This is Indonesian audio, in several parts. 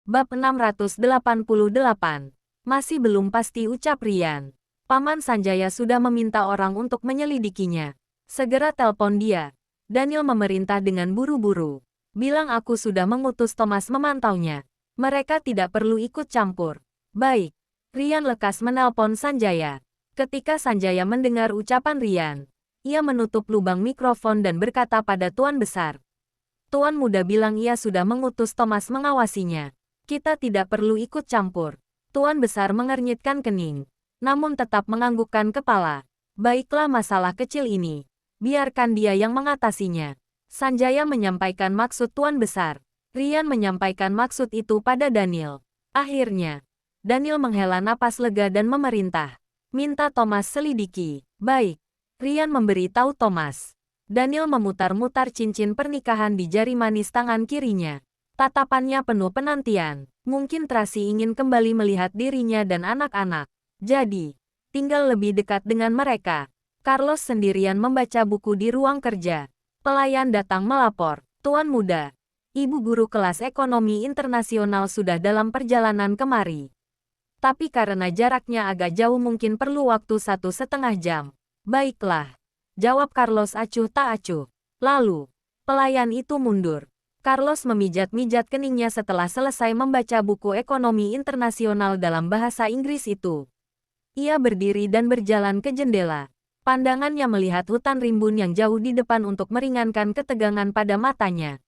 Bab 688. Masih belum pasti, ucap Rian. Paman Sanjaya sudah meminta orang untuk menyelidikinya. Segera telpon dia. Daniel memerintah dengan buru-buru. Bilang aku sudah mengutus Thomas memantaunya. Mereka tidak perlu ikut campur. Baik. Rian lekas menelpon Sanjaya. Ketika Sanjaya mendengar ucapan Rian, ia menutup lubang mikrofon dan berkata pada Tuan Besar. Tuan Muda bilang ia sudah mengutus Thomas mengawasinya. Kita tidak perlu ikut campur. Tuan Besar mengernyitkan kening, namun tetap menganggukkan kepala. Baiklah, masalah kecil ini. Biarkan dia yang mengatasinya. Sanjaya menyampaikan maksud Tuan Besar. Rian menyampaikan maksud itu pada Daniel. Akhirnya, Daniel menghela napas lega dan memerintah. Minta Thomas selidiki. Baik. Rian memberitahu Thomas. Daniel memutar-mutar cincin pernikahan di jari manis tangan kirinya. Tatapannya penuh penantian. Mungkin Tracy ingin kembali melihat dirinya dan anak-anak. Jadi, tinggal lebih dekat dengan mereka. Carlos sendirian membaca buku di ruang kerja. Pelayan datang melapor. Tuan Muda, ibu guru kelas ekonomi internasional sudah dalam perjalanan kemari. Tapi karena jaraknya agak jauh mungkin perlu waktu 1,5 jam. Baiklah. Jawab Carlos acuh tak acuh. Lalu, pelayan itu mundur. Carlos memijat-mijat keningnya setelah selesai membaca buku ekonomi internasional dalam bahasa Inggris itu. Ia berdiri dan berjalan ke jendela. Pandangannya melihat hutan rimbun yang jauh di depan untuk meringankan ketegangan pada matanya.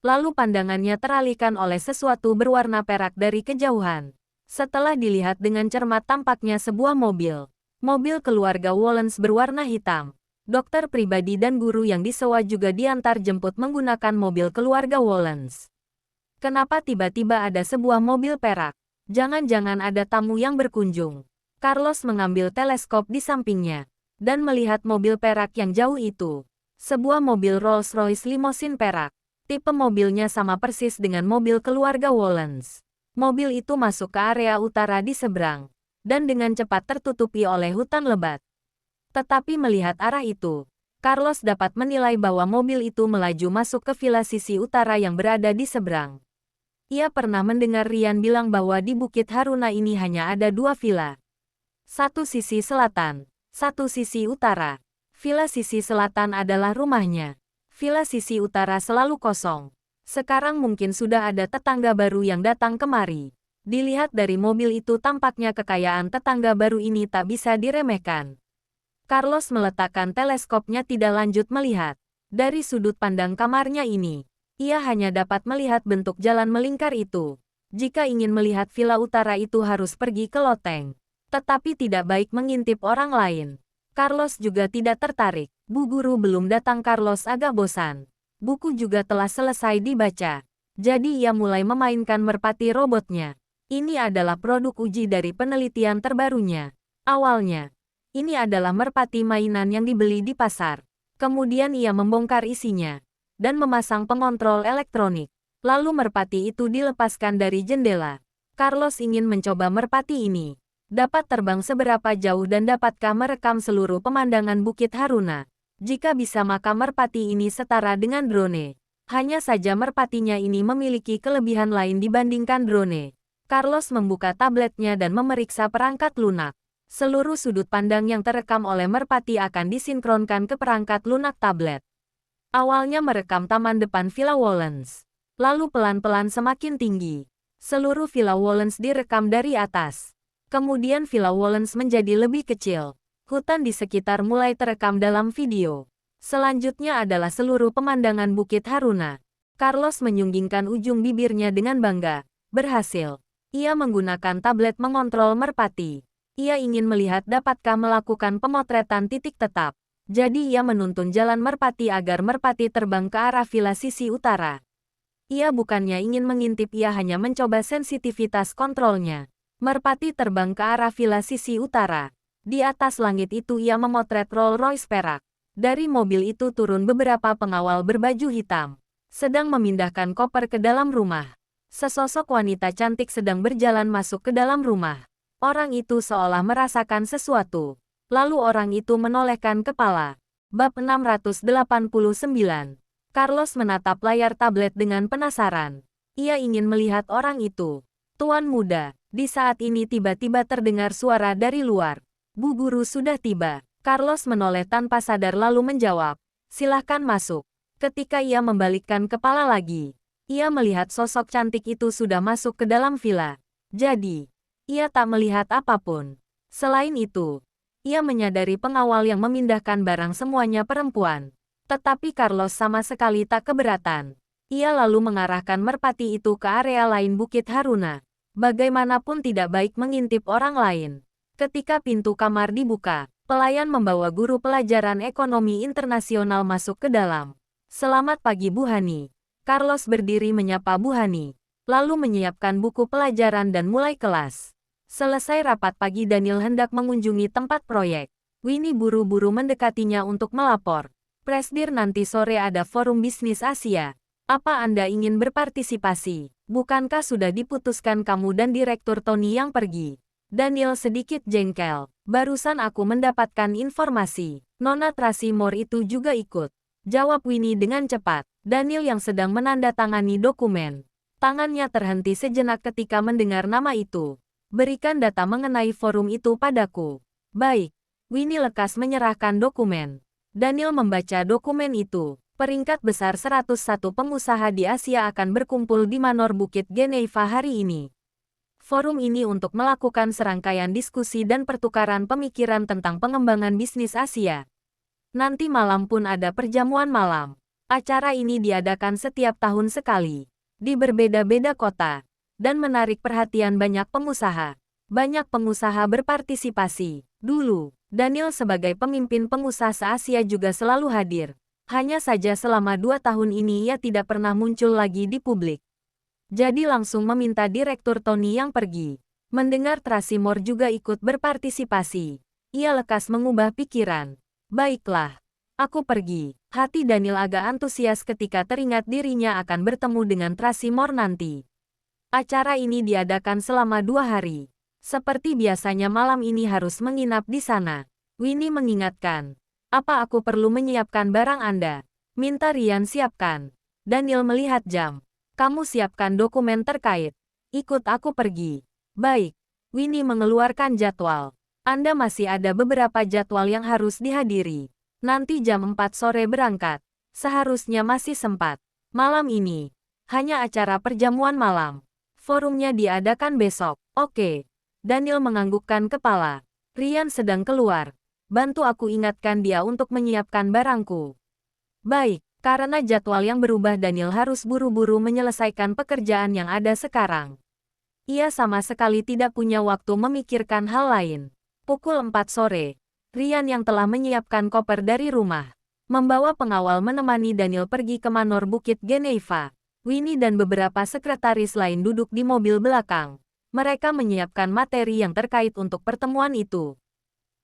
Lalu pandangannya teralihkan oleh sesuatu berwarna perak dari kejauhan. Setelah dilihat dengan cermat, tampaknya sebuah mobil. Mobil keluarga Wollens berwarna hitam. Dokter pribadi dan guru yang disewa juga diantar jemput menggunakan mobil keluarga Wollens. Kenapa tiba-tiba ada sebuah mobil perak? Jangan-jangan ada tamu yang berkunjung. Carlos mengambil teleskop di sampingnya dan melihat mobil perak yang jauh itu. Sebuah mobil Rolls-Royce limousine perak. Tipe mobilnya sama persis dengan mobil keluarga Wollens. Mobil itu masuk ke area utara di seberang dan dengan cepat tertutupi oleh hutan lebat. Tetapi melihat arah itu, Carlos dapat menilai bahwa mobil itu melaju masuk ke villa sisi utara yang berada di seberang. Ia pernah mendengar Rian bilang bahwa di Bukit Haruna ini hanya ada 2 villa. Satu sisi selatan, satu sisi utara. Villa sisi selatan adalah rumahnya. Villa sisi utara selalu kosong. Sekarang mungkin sudah ada tetangga baru yang datang kemari. Dilihat dari mobil itu, tampaknya kekayaan tetangga baru ini tak bisa diremehkan. Carlos meletakkan teleskopnya tidak lanjut melihat. Dari sudut pandang kamarnya ini, ia hanya dapat melihat bentuk jalan melingkar itu. Jika ingin melihat villa utara itu harus pergi ke loteng. Tetapi tidak baik mengintip orang lain. Carlos juga tidak tertarik. Bu guru belum datang. Carlos agak bosan. Buku juga telah selesai dibaca. Jadi ia mulai memainkan merpati robotnya. Ini adalah produk uji dari penelitian terbarunya. Awalnya, ini adalah merpati mainan yang dibeli di pasar. Kemudian ia membongkar isinya dan memasang pengontrol elektronik. Lalu merpati itu dilepaskan dari jendela. Carlos ingin mencoba merpati ini. Dapat terbang seberapa jauh dan dapatkah merekam seluruh pemandangan Bukit Haruna? Jika bisa, maka merpati ini setara dengan drone. Hanya saja merpatinya ini memiliki kelebihan lain dibandingkan drone. Carlos membuka tabletnya dan memeriksa perangkat lunak. Seluruh sudut pandang yang terekam oleh merpati akan disinkronkan ke perangkat lunak tablet. Awalnya merekam taman depan Villa Wollens. Lalu pelan-pelan semakin tinggi. Seluruh Villa Wollens direkam dari atas. Kemudian Villa Wollens menjadi lebih kecil. Hutan di sekitar mulai terekam dalam video. Selanjutnya adalah seluruh pemandangan Bukit Haruna. Carlos menyunggingkan ujung bibirnya dengan bangga. Berhasil. Ia menggunakan tablet mengontrol merpati. Ia ingin melihat dapatkah melakukan pemotretan titik tetap. Jadi ia menuntun jalan merpati agar merpati terbang ke arah villa sisi utara. Ia bukannya ingin mengintip, ia hanya mencoba sensitivitas kontrolnya. Merpati terbang ke arah villa sisi utara. Di atas langit itu ia memotret Rolls-Royce perak. Dari mobil itu turun beberapa pengawal berbaju hitam. Sedang memindahkan koper ke dalam rumah. Sesosok wanita cantik sedang berjalan masuk ke dalam rumah. Orang itu seolah merasakan sesuatu. Lalu orang itu menolehkan kepala. Bab 689. Carlos menatap layar tablet dengan penasaran. Ia ingin melihat orang itu. Tuan muda, di saat ini tiba-tiba terdengar suara dari luar. Bu guru sudah tiba. Carlos menoleh tanpa sadar lalu menjawab, "Silahkan masuk." Ketika ia membalikkan kepala lagi, ia melihat sosok cantik itu sudah masuk ke dalam villa. Jadi, ia tak melihat apapun. Selain itu, ia menyadari pengawal yang memindahkan barang semuanya perempuan. Tetapi Carlos sama sekali tak keberatan. Ia lalu mengarahkan merpati itu ke area lain Bukit Haruna. Bagaimanapun tidak baik mengintip orang lain. Ketika pintu kamar dibuka, pelayan membawa guru pelajaran ekonomi internasional masuk ke dalam. "Selamat pagi Bu Hani." Carlos berdiri menyapa Bu Hani, lalu menyiapkan buku pelajaran dan mulai kelas. Selesai rapat pagi, Daniel hendak mengunjungi tempat proyek. Winnie buru-buru mendekatinya untuk melapor. "Presdir, nanti sore ada forum bisnis Asia. Apa Anda ingin berpartisipasi? Bukankah sudah diputuskan kamu dan Direktur Tony yang pergi?" Daniel sedikit jengkel. "Barusan aku mendapatkan informasi. Nona Tracy Moore itu juga ikut," jawab Winnie dengan cepat. Daniel yang sedang menandatangani dokumen. Tangannya terhenti sejenak ketika mendengar nama itu. "Berikan data mengenai forum itu padaku." "Baik." Winnie lekas menyerahkan dokumen. Daniel membaca dokumen itu. Peringkat besar 101 pengusaha di Asia akan berkumpul di Manor Bukit Geneva hari ini. Forum ini untuk melakukan serangkaian diskusi dan pertukaran pemikiran tentang pengembangan bisnis Asia. Nanti malam pun ada perjamuan malam. Acara ini diadakan setiap tahun sekali, di berbeda-beda kota, dan menarik perhatian banyak pengusaha. Banyak pengusaha berpartisipasi. Dulu, Daniel sebagai pemimpin pengusaha se-Asia juga selalu hadir. Hanya saja selama 2 tahun ini ia tidak pernah muncul lagi di publik. Jadi langsung meminta Direktur Tony yang pergi. Mendengar Tracy Moore juga ikut berpartisipasi, ia lekas mengubah pikiran. "Baiklah, aku pergi." Hati Daniel agak antusias ketika teringat dirinya akan bertemu dengan Tracy Moore nanti. Acara ini diadakan selama 2 hari. Seperti biasanya malam ini harus menginap di sana. Winnie mengingatkan, "Apa aku perlu menyiapkan barang Anda?" "Minta Ryan siapkan." Daniel melihat jam. "Kamu siapkan dokumen terkait. Ikut aku pergi." "Baik." Winnie mengeluarkan jadwal. "Anda masih ada beberapa jadwal yang harus dihadiri. Nanti jam 4 sore berangkat. Seharusnya masih sempat. Malam ini hanya acara perjamuan malam. Forumnya diadakan besok." "Oke." Daniel menganggukkan kepala. "Ryan sedang keluar. Bantu aku ingatkan dia untuk menyiapkan barangku." "Baik." Karena jadwal yang berubah, Daniel harus buru-buru menyelesaikan pekerjaan yang ada sekarang. Ia sama sekali tidak punya waktu memikirkan hal lain. Pukul 4 sore, Ryan yang telah menyiapkan koper dari rumah, membawa pengawal menemani Daniel pergi ke Manor Bukit Geneva. Winnie dan beberapa sekretaris lain duduk di mobil belakang. Mereka menyiapkan materi yang terkait untuk pertemuan itu.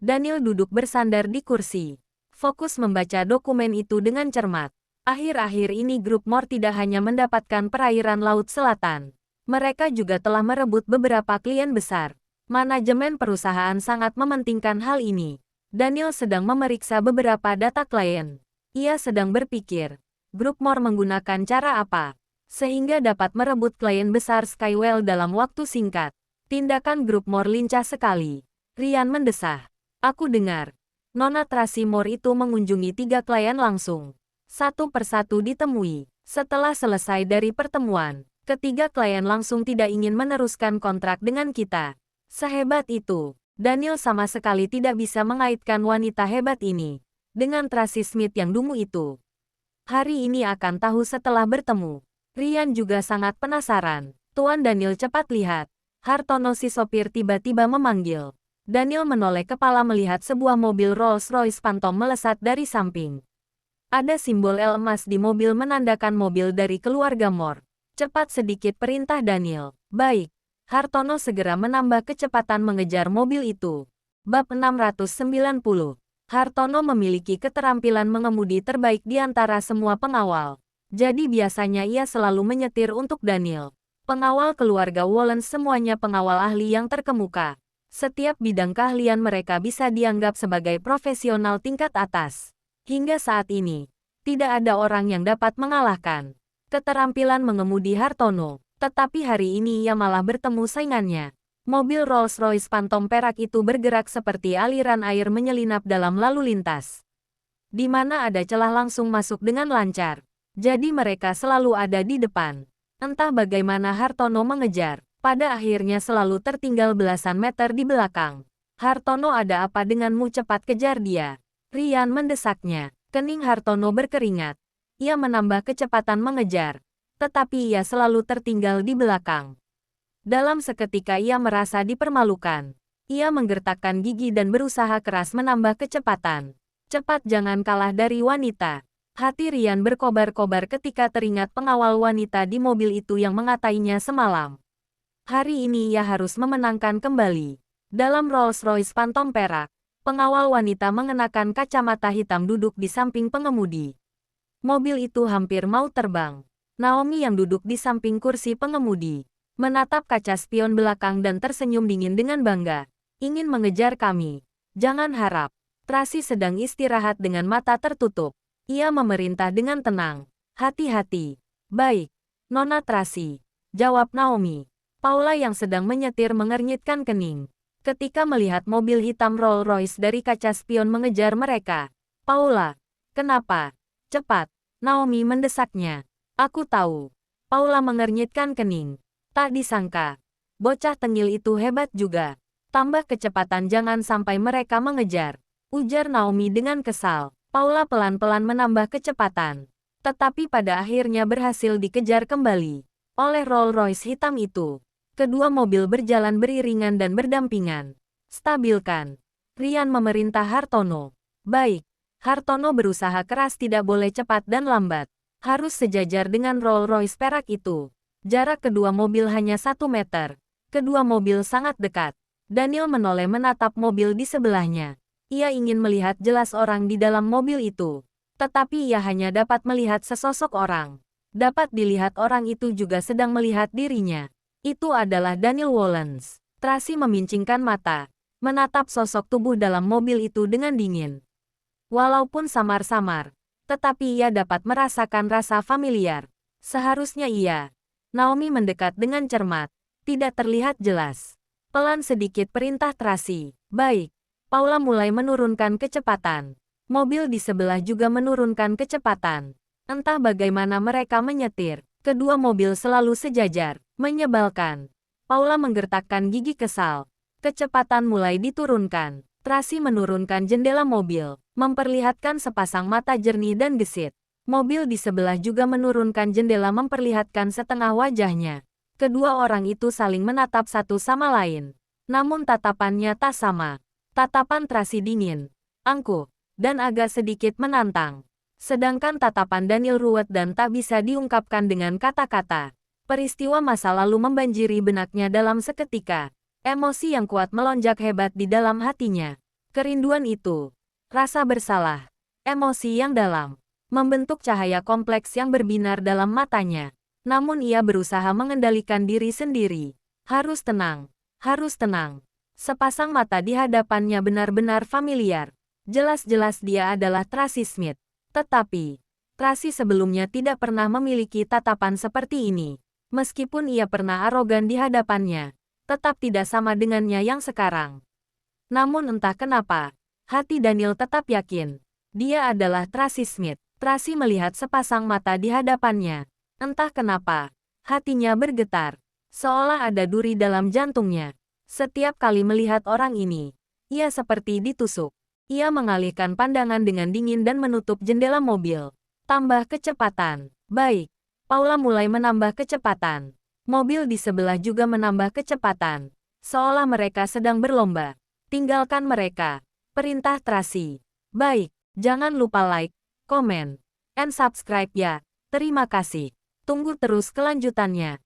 Daniel duduk bersandar di kursi, fokus membaca dokumen itu dengan cermat. Akhir-akhir ini grup Moore tidak hanya mendapatkan perairan Laut Selatan. Mereka juga telah merebut beberapa klien besar. Manajemen perusahaan sangat mementingkan hal ini. Daniel sedang memeriksa beberapa data klien. Ia sedang berpikir, grup Moore menggunakan cara apa sehingga dapat merebut klien besar Skywell dalam waktu singkat. Tindakan grup Moore lincah sekali. Ryan mendesah. "Aku dengar Nona Tracy Moore itu mengunjungi 3 klien langsung. Satu persatu ditemui. Setelah selesai dari pertemuan, ketiga klien langsung tidak ingin meneruskan kontrak dengan kita. Sehebat itu." Daniel sama sekali tidak bisa mengaitkan wanita hebat ini dengan Tracy Smith yang dungu itu. Hari ini akan tahu setelah bertemu. Ryan juga sangat penasaran. "Tuan Daniel, cepat lihat." Hartono si sopir tiba-tiba memanggil. Daniel menoleh kepala melihat sebuah mobil Rolls-Royce Phantom melesat dari samping. Ada simbol L emas di mobil menandakan mobil dari keluarga Moore. "Cepat sedikit," perintah Daniel. "Baik." Hartono segera menambah kecepatan mengejar mobil itu. Bab 690. Hartono memiliki keterampilan mengemudi terbaik di antara semua pengawal. Jadi biasanya ia selalu menyetir untuk Daniel. Pengawal keluarga Wallen semuanya pengawal ahli yang terkemuka. Setiap bidang keahlian mereka bisa dianggap sebagai profesional tingkat atas. Hingga saat ini, tidak ada orang yang dapat mengalahkan keterampilan mengemudi Hartono. Tetapi hari ini ia malah bertemu saingannya. Mobil Rolls-Royce Phantom perak itu bergerak seperti aliran air menyelinap dalam lalu lintas. Di mana ada celah langsung masuk dengan lancar. Jadi mereka selalu ada di depan. Entah bagaimana Hartono mengejar. Pada akhirnya selalu tertinggal belasan meter di belakang. Hartono, ada apa denganmu, cepat kejar dia. Rian mendesaknya. Kening Hartono berkeringat. Ia menambah kecepatan mengejar. Tetapi ia selalu tertinggal di belakang. Dalam seketika ia merasa dipermalukan. Ia menggertakkan gigi dan berusaha keras menambah kecepatan. Cepat, jangan kalah dari wanita. Hati Rian berkobar-kobar ketika teringat pengawal wanita di mobil itu yang mengatainya semalam. Hari ini ia harus memenangkan kembali. Dalam Rolls-Royce Phantom perak, pengawal wanita mengenakan kacamata hitam duduk di samping pengemudi. Mobil itu hampir mau terbang. Naomi yang duduk di samping kursi pengemudi, menatap kaca spion belakang dan tersenyum dingin dengan bangga. Ingin mengejar kami? Jangan harap. Tracy sedang istirahat dengan mata tertutup. Ia memerintah dengan tenang. Hati-hati. Baik, Nona Tracy, jawab Naomi. Paula yang sedang menyetir mengernyitkan kening. Ketika melihat mobil hitam Rolls-Royce dari kaca spion mengejar mereka. Paula, kenapa? Cepat, Naomi mendesaknya. Aku tahu. Paula mengernyitkan kening. Tak disangka. Bocah tengil itu hebat juga. Tambah kecepatan, jangan sampai mereka mengejar. Ujar Naomi dengan kesal. Paula pelan-pelan menambah kecepatan. Tetapi pada akhirnya berhasil dikejar kembali oleh Rolls-Royce hitam itu. Kedua mobil berjalan beriringan dan berdampingan. Stabilkan. Rian memerintah Hartono. Baik. Hartono berusaha keras, tidak boleh cepat dan lambat. Harus sejajar dengan Rolls-Royce perak itu. Jarak kedua mobil hanya 1 meter. Kedua mobil sangat dekat. Daniel menoleh menatap mobil di sebelahnya. Ia ingin melihat jelas orang di dalam mobil itu. Tetapi ia hanya dapat melihat sesosok orang. Dapat dilihat orang itu juga sedang melihat dirinya. Itu adalah Daniel Wollens. Tracy memincingkan mata, menatap sosok tubuh dalam mobil itu dengan dingin. Walaupun samar-samar, tetapi ia dapat merasakan rasa familiar. Seharusnya ia. Naomi mendekat dengan cermat. Tidak terlihat jelas. Pelan sedikit, perintah Tracy. Baik. Paula mulai menurunkan kecepatan. Mobil di sebelah juga menurunkan kecepatan. Entah bagaimana mereka menyetir. Kedua mobil selalu sejajar. Menyebalkan. Paula menggertakkan gigi kesal. Kecepatan mulai diturunkan. Tracy menurunkan jendela mobil, memperlihatkan sepasang mata jernih dan gesit. Mobil di sebelah juga menurunkan jendela, memperlihatkan setengah wajahnya. Kedua orang itu saling menatap satu sama lain. Namun tatapannya tak sama. Tatapan Tracy dingin, angkuh, dan agak sedikit menantang. Sedangkan tatapan Daniel ruwet dan tak bisa diungkapkan dengan kata-kata. Peristiwa masa lalu membanjiri benaknya dalam seketika. Emosi yang kuat melonjak hebat di dalam hatinya. Kerinduan itu, rasa bersalah, emosi yang dalam, membentuk cahaya kompleks yang berbinar dalam matanya. Namun ia berusaha mengendalikan diri sendiri. Harus tenang, harus tenang. Sepasang mata di hadapannya benar-benar familiar. Jelas-jelas dia adalah Tracy Smith. Tetapi, Tracy sebelumnya tidak pernah memiliki tatapan seperti ini. Meskipun ia pernah arogan di hadapannya, tetap tidak sama dengannya yang sekarang. Namun entah kenapa, hati Daniel tetap yakin. Dia adalah Tracy Smith. Tracy melihat sepasang mata di hadapannya. Entah kenapa, hatinya bergetar. Seolah ada duri dalam jantungnya. Setiap kali melihat orang ini, ia seperti ditusuk. Ia mengalihkan pandangan dengan dingin dan menutup jendela mobil. Tambah kecepatan. Baik. Paula mulai menambah kecepatan. Mobil di sebelah juga menambah kecepatan. Seolah mereka sedang berlomba. Tinggalkan mereka. Perintah Tracy. Baik. Jangan lupa like, comment, and subscribe ya. Terima kasih. Tunggu terus kelanjutannya.